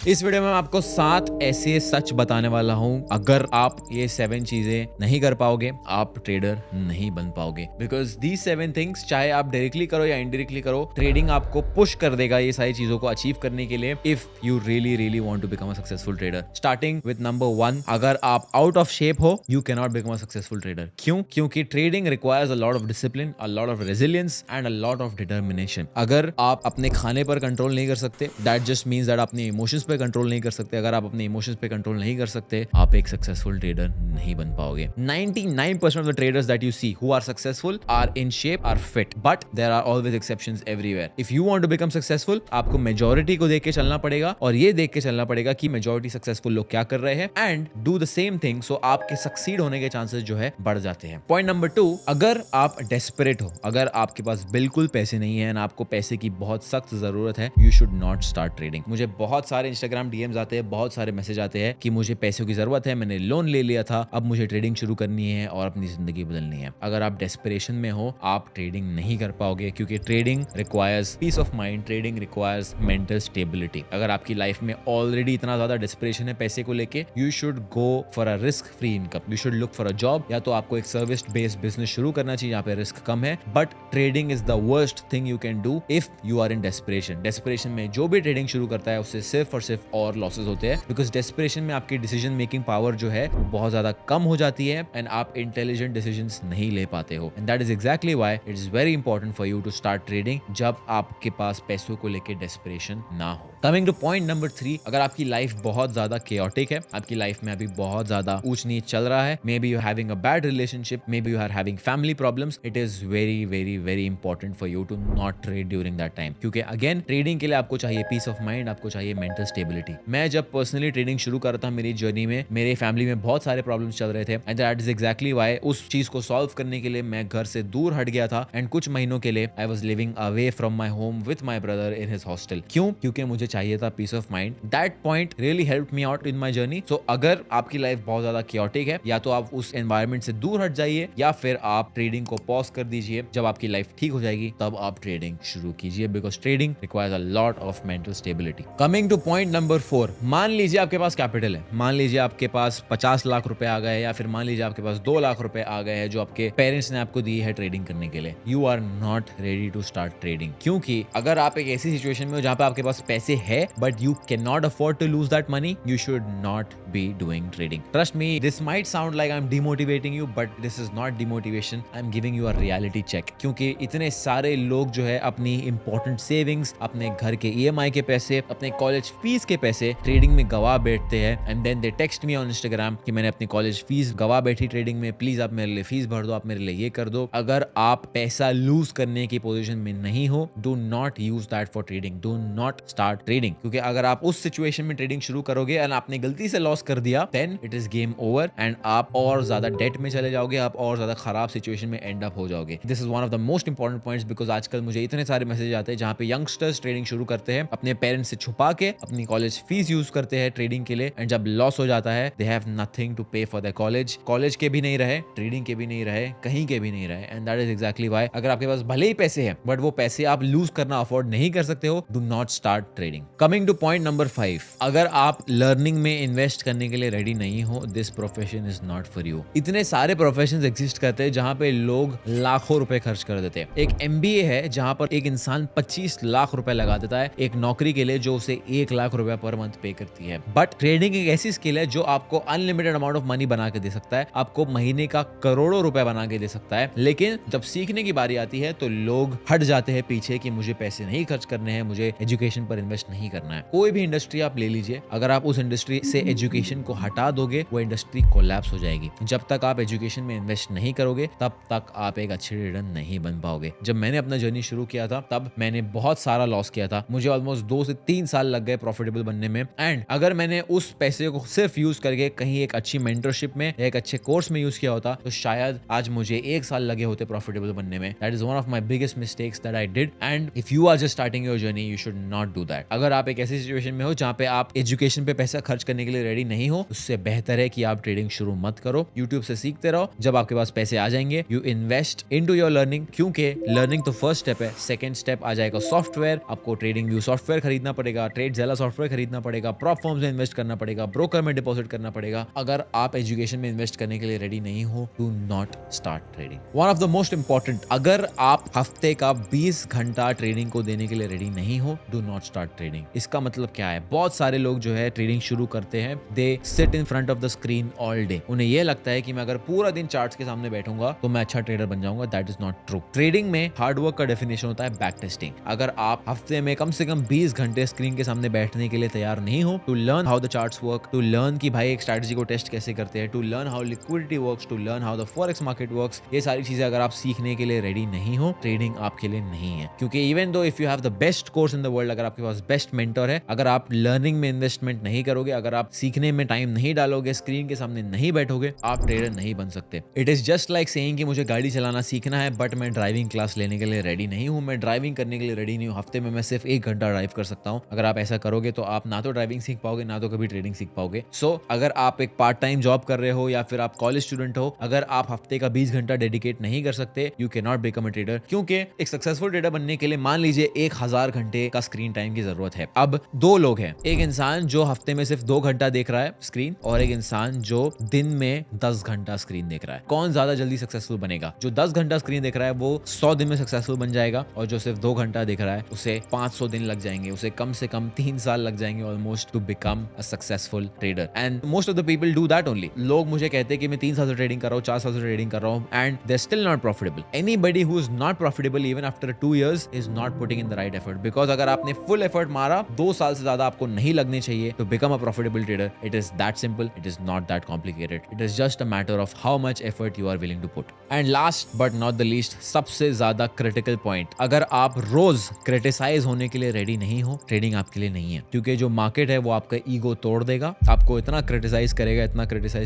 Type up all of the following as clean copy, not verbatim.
इस वीडियो में मैं आपको 7 ऐसे सच बताने वाला हूं। अगर आप ये 7 चीजें नहीं कर पाओगे, आप ट्रेडर नहीं बन पाओगे। बिकॉज दीज 7 थिंग्स, चाहे आप डायरेक्टली करो या इनडायरेक्टली करो, ट्रेडिंग आपको पुश कर देगा ये सारी चीजों को अचीव करने के लिए, if you really want to become a successful trader. Starting with number 1, अगर आप आउट ऑफ शेप हो, you can not become a successful trader. क्यों? क्योंकि trading requires a lot of discipline, a lot of resilience and a lot of determination. अगर आप अपने खाने पर कंट्रोल नहीं कर सकते, दैट जस्ट मीन्स दैट अपने इमोशंस पे कंट्रोल नहीं कर सकते। अगर आप अपने इमोशंस पे कंट्रोल नहीं कर सकते, आप एक सक्सेसफुल ट्रेडर नहीं बन पाओगे। 99% of the traders that you see who are successful are in shape, are fit, but there are always exceptions everywhere. If you want to become successful, आपको मेजॉरिटी को देख के चलना पड़ेगा और ये देख के चलना पड़ेगा कि मेजॉरिटी सक्सेसफुल लोग क्या कर रहे हैं, and do the same thing, so आपके सक्सीड होने के चांसेस जो है बढ़ जाते हैं। पॉइंट नंबर 2, अगर आप डेस्परेट हो, अगर आपके पास बिल्कुल पैसे नहीं है, आपको पैसे की बहुत सख्त जरूरत है, you should not start trading. मुझे बहुत सारे इंस्टाग्राम डीएम्स आते हैं, बहुत सारे मैसेज आते हैं कि मुझे पैसों की जरूरत है, मैंने लोन ले लिया था, अब मुझे ट्रेडिंग शुरू करनी है और अपनी जिंदगी बदलनी है। अगर आप डेस्परेशन में हो, आप ट्रेडिंग नहीं कर पाओगे, क्योंकि trading requires peace of mind, trading requires mental stability. अगर आपकी लाइफ में ऑलरेडी इतना ज्यादा डेस्परेशन है पैसे को लेके, you should go for a risk free income. You should look for a job, या तो आपको एक सर्विस बेस्ड बिजनेस शुरू करना चाहिए जहाँ पे रिस्क कम है। But trading is the worst thing you can do if you are in desperation. Desperation में जो भी ट्रेडिंग शुरू करता है, उससे सिर्फ और सिर्फ और लॉसेस होते हैं, बिकॉज डेस्परेशन में आपकी डिसीजन मेकिंग पावर जो है वो बहुत ज्यादा कम हो जाती है एंड आप इंटेलिजेंट डिसीजंस नहीं ले पाते हो। And that is exactly why it is very important for you to start trading जब आपके पास पैसों को लेकर डेस्परेशन ना हो। कमिंग टू पॉइंट नंबर 3, अगर आपकी लाइफ बहुत ज्यादा केओटिक है, आपकी लाइफ में अभी बहुत ज्यादा ऊंच नीच चल रहा है, maybe you having a bad relationship, maybe you are having family problems, it is very important for you to not trade during that time. क्योंकि अगेन, ट्रेडिंग के लिए आपको चाहिए पीस ऑफ माइंड, आपको चाहिए mental stability. मैं जब personally trading शुरू कर रहा था, मेरी जर्नी में मेरे फैमिली में बहुत सारे प्रॉब्लम्स चल रहे थे, and that is exactly why उस चीज को सॉल्व करने के लिए मैं घर से दूर हट गया था, एंड कुछ महीनों के लिए I was living away from my home with my brother in his hostel. क्यों? क्योंकि मुझे चाहिए था peace of mind. That point really helped me out in my journey. So अगर आपकी लाइफ बहुत ज्यादा chaotic है, या तो आप उस एनवायरनमेंट से दूर हट जाइए, या फिर आप ट्रेडिंग को पॉज कर दीजिए। जब आपकी लाइफ ठीक हो जाएगी, तब आप ट्रेडिंग शुरू कीजिए, because trading requires a lot of mental stability. Coming two point number 4, मान लीजिए आपके पास कैपिटल है, मान लीजिए आपके पास 50 लाख रुपए आ गए, या फिर मान लीजिए आपके पास 2 लाख रुपए आ गए हैं जो आपके पेरेंट्स ने आपको दी है ट्रेडिंग करने के लिए। You are not ready to start trading, क्योंकि अगर आप एक ऐसी सिचुएशन में हो जहां पे आपके पास पैसे है but you can not afford to lose that money, you should not be doing trading. Trust me, this might sound like I am demotivating you, but this is not demotivation, I am giving you a reality check. क्योंकि इतने सारे लोग जो है अपनी important savings, अपने घर के ईएमआई के पैसे, अपने कॉलेज फीस के पैसे ट्रेडिंग में गवा बैठते हैं, and then they text me on Instagram कि मैंने अपनी कॉलेज फीस गवा बैठी ट्रेडिंग में, प्लीज आप मेरे लिए फीस भर दो, आप मेरे लिए ये कर दो। अगर आप पैसा लूज करने की पोजीशन में नहीं हो, do not use that for trading, do not start trading. क्योंकि अगर आप उस सिचुएशन में ट्रेडिंग शुरू करोगे एंड आपने गलती से लॉस कर दिया, then it is game over and आप और ज्यादा डेट में चले जाओगे, आप और ज्यादा खराब सिचुएशन में एंड अप हो जाओगे। This is one of the most important points, because आजकल मुझे इतने सारे मैसेज आते हैं जहां पे यंगस्टर्स ट्रेडिंग शुरू करते हैं, अपने पेरेंट्स से छुपा के अपनी कॉलेज फीस यूज करते हैं ट्रेडिंग के लिए, एंड जब लॉस हो जाता है, दे हैव नथिंग टू पे फॉर द कॉलेज के भी नहीं रहे, ट्रेडिंग के भी नहीं रहे, कहीं के भी नहीं रहे, and that is exactly why अगर आपके पास भले ही पैसे हैं बट वो पैसे आप लूज करना अफोर्ड नहीं कर सकते हो, do not start trading. Coming two point number 5, अगर आप लर्निंग में इन्वेस्ट करने के लिए रेडी नहीं हो, this profession is not for you. इतने सारे प्रोफेशंस एग्जिस्ट करते हैं जहां पे लोग लाखों रुपए खर्च कर देते हैं। एक एमबीए है जहां पर एक इंसान 25 लाख रुपए लगा देता है एक नौकरी के लिए जो उसे 1 लाख रुपए पर मंथ पे करती है। बट ट्रेडिंग एक ऐसी स्किल है जो आपको अनलिमिटेड अमाउंट ऑफ मनी बना के दे सकता है, आपको महीने का करोड़ों रुपए बना के दे सकता है। लेकिन जब सीखने की बारी आती है तो लोग हट जाते हैं पीछे कि मुझे पैसे नहीं खर्च करने हैं, मुझे एजुकेशन पर इन्वेस्ट नहीं करना है। कोई भी इंडस्ट्री आप ले लीजिए, अगर आप उस इंडस्ट्री से एजुकेशन को हटा दोगे, वो इंडस्ट्री कोलैप्स हो जाएगी। जब तक आप एजुकेशन में इन्वेस्ट नहीं करोगे, तब तक आप एक अच्छे ट्रेडर नहीं बन पाओगे। जब मैंने अपना जर्नी शुरू किया था, तब मैंने बहुत सारा लॉस किया था, मुझे ऑलमोस्ट 2 से 3 साल लग गए प्रॉफिटेबल बनने में। एंड अगर मैंने उस पैसे को सिर्फ यूज करके कहीं एक अच्छी मेंटरशिप में, एक अच्छे कोर्स में यूज किया होता, तो शायद आज मुझे 1 साल लगे होते प्रॉफिटेबल बनने में। That is one of my biggest mistakes that I did, and if you are just starting your journey, you should not do that. अगर आप एक ऐसी सिचुएशन में हो जहां पे आप एजुकेशन पे पैसा खर्च करने के लिए रेडी नहीं हो, उससे बेहतर है कि आप ट्रेडिंग शुरू मत करो, यूट्यूब से सीखते रहो। जब आपके पास पैसे आ जाएंगे, you invest into your learning, क्योंकि लर्निंग तो फर्स्ट स्टेप है, सेकंड स्टेप आ जाएगा सॉफ्टवेयर। आपको ट्रेडिंग व्यू सॉफ्टवेयर खरीदना पड़ेगा, ट्रेडजेला सॉफ्टवेयर सॉफ्टवेयर खरीदना पड़ेगा, प्रॉप फर्म्स में इन्वेस्ट करना पड़ेगा, ब्रोकर में डिपॉजिट करना पड़ेगा। अगर आप एजुकेशन में इन्वेस्ट करने के लिए रेडी नहीं हो, do not start trading. One of the most important, अगर आप हफ्ते का 20 घंटा ट्रेडिंग को देने के लिए रेडी नहीं हो, डू नॉट स्टार्ट ट्रेडिंग। इसका मतलब क्या है? बहुत सारे लोग जो है ट्रेडिंग शुरू करते हैं, they sit in front of the screen all day. उन्हें यह लगता है कि मैं अगर पूरा दिन चार्ट्स के सामने बैठूंगा तो मैं अच्छा ट्रेडर बन जाऊंगा। That is not true. Trading में हार्डवर्क का डेफिनेशन होता है बैक टेस्टिंग। अगर आप हफ्ते में कम से कम 20 घंटे स्क्रीन के सामने बैठने के लिए तैयार नहीं हो, to learn how the charts work, to learn कि भाई एक स्ट्रैटेजी को टेस्ट कैसे करते हैं, to learn how liquidity works, to learn how the forex market works, ये सारी चीजें अगर आप सीखने के लिए रेडी नहीं हो, ट्रेडिंग आपके लिए नहीं है। क्योंकि even though if you have the best course in the world, अगर आपके पास बेस्ट मेंटर है, अगर आप लर्निंग में इन्वेस्टमेंट नहीं करोगे, अगर आप सीखने में टाइम नहीं डालोगे, स्क्रीन के सामने नहीं बैठोगे, आप ट्रेडर नहीं बन सकते। It is just like saying कि मुझे गाड़ी चलाना सीखना है बट मैं ड्राइविंग क्लास लेने के लिए रेडी नहीं हूं, मैं ड्राइविंग करने के लिए रेडी नहीं हूं, हफ्ते में मैं सिर्फ 1 घंटा ड्राइव कर सकता हूं। अगर आप ऐसा करोगे तो आप ना तो ड्राइविंग सीख पाओगे, ना तो कभी ट्रेडिंग सीख पाओगे। सो अगर आप एक पार्ट टाइम जॉब कर रहे हो या फिर आप कॉलेज स्टूडेंट हो, अगर आप हफ्ते का 20 घंटा डेडिकेट नहीं कर सकते, you can not become a trader. क्योंकि एक सक्सेसफुल ट्रेडर बनने के लिए मान लीजिए 1000 घंटे का स्क्रीन टाइम की जरूरत है। अब 2 लोग हैं, एक इंसान जो हफ्ते में सिर्फ 2 घंटा देख रहा है स्क्रीन, और एक इंसान जो दिन में 10 घंटा स्क्रीन देख रहा है। कौन ज्यादा जल्दी सक्सेसफुल बनेगा? जो 10 घंटा स्क्रीन देख रहा है वो 100 दिन में सक्सेसफुल बन जाएगा, और जो सिर्फ 2 घंटा देख रहा है उसे 500 दिन लग जाएंगे, उसे कम से कम 3 साल लग जाएंगे almost two become a successful trader. And most of the people do that only. लोग मुझे कहते हैं कि मैं 3 साल से ट्रेडिंग कर रहा हूँ, 4 साल से ट्रेडिंग कर रहा हूँ, and they still not profitable. Anybody who is not profitable even after 2 years is not putting in the right effort. Because अगर आपने फुल एफर्ट मारा, 2 साल से ज्यादा आपको नहीं लगने चाहिए to become a profitable trader. It is that simple. It is not that complicated. It is just a matter of how much effort you are willing to put. And last but not the least, सबसे ज्यादा critical point, अगर आप रोज criticise होने के लिए ready नहीं हो, trading आपके लिए नहीं है। क्योंकि जो मार्केट है वो आपका ईगो तोड़ देगा, आपको इतना क्रिटिसाइज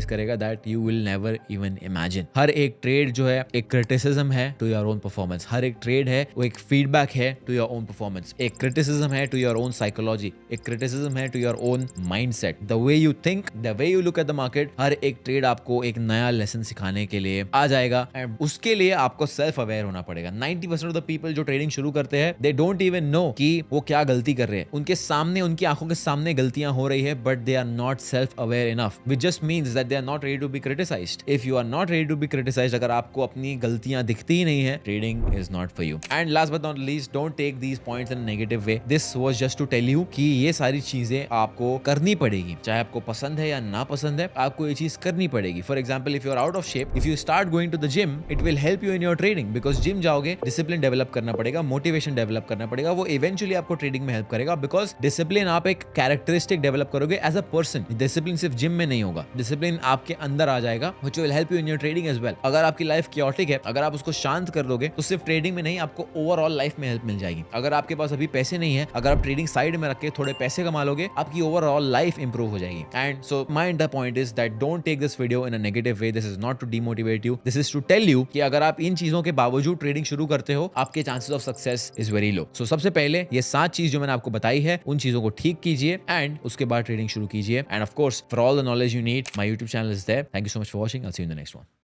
करेगा that you will never even imagine. हर एक ट्रेड जो है एक क्रिटिसिज्म है टू योर ओन परफॉर्मेंस, हर एक ट्रेड है वो एक फीडबैक है टू योर ओन परफॉर्मेंस, एक क्रिटिसिज्म है टू योर ओन साइकोलॉजी, एक क्रिटिसिज्म है to your own mindset, the way you think, the way you look at the market. हर एक ट्रेड आपको एक नया लेसन सिखाने के लिए आ जाएगा, एंड उसके लिए आपको सेल्फ अवेयर होना पड़ेगा। 90% ऑफ द पीपल जो ट्रेडिंग शुरू करते हैं, दे डोंट इवन नो कि वो क्या गलती कर रहे हैं। उनके सामने, उनकी आंखों के सामने गलतियां हो रही है, but they are not self aware enough, which just means that they are not ready to be criticised. If you are not ready to be criticised, अगर आपको अपनी गलतियां दिखती ही नहीं है, trading is not for you. And last but not least, don't take these points in a negative way. This was just to tell you कि ये सारी चीजें आपको करनी पड़ेगी, चाहे आपको पसंद है या ना पसंद है, आपको ये चीज करनी पड़ेगी। For example, if you are out of shape, if you start going to the gym, it will help you in your trading, because gym जाओगे, डिसिप्लिन डेवलप करना पड़ेगा, मोटिवेशन डेवलप करना पड़ेगा, वो इवेंचुअली आपको ट्रेडिंग में हेल्प करेगा। Because discipline, आप एक कैरेक्टरिस्टिक डेवलप करोगे एज अ पर्सन। डिसिप्लिन सिर्फ जिम में नहीं होगा, डिसिप्लिन आपके अंदर आ जाएगा, which will help you in your trading as well. अगर आपकी लाइफ क्योटिक है, अगर आप उसको शांत कर दोगे, तो सिर्फ ट्रेडिंग में नहीं, आपको ओवरऑल लाइफ में हेल्प मिल जाएगी। अगर आपके पास अभी पैसे नहीं है, अगर आप ट्रेडिंग साइड में रख के थोड़े पैसे कमा लोगे, आपकी ओवरऑल लाइफ इंप्रूव हो जाएगी। And so my the point is that don't take this video in a negative way. This is not to demotivate you, this is to tell you कि अगर आप इन चीजों के बावजूद ट्रेडिंग शुरू करते हो, आपके chances of success is very low. So सबसे पहले ये 7 चीज जो मैंने आपको बताई है, उन चीजों को ठीक कीजिए एंड उसके बाद ट्रेडिंग शुरू कीजिए। And of course, for all the knowledge you need, my YouTube channel is there. Thank you so much for watching. I will see you in the next one.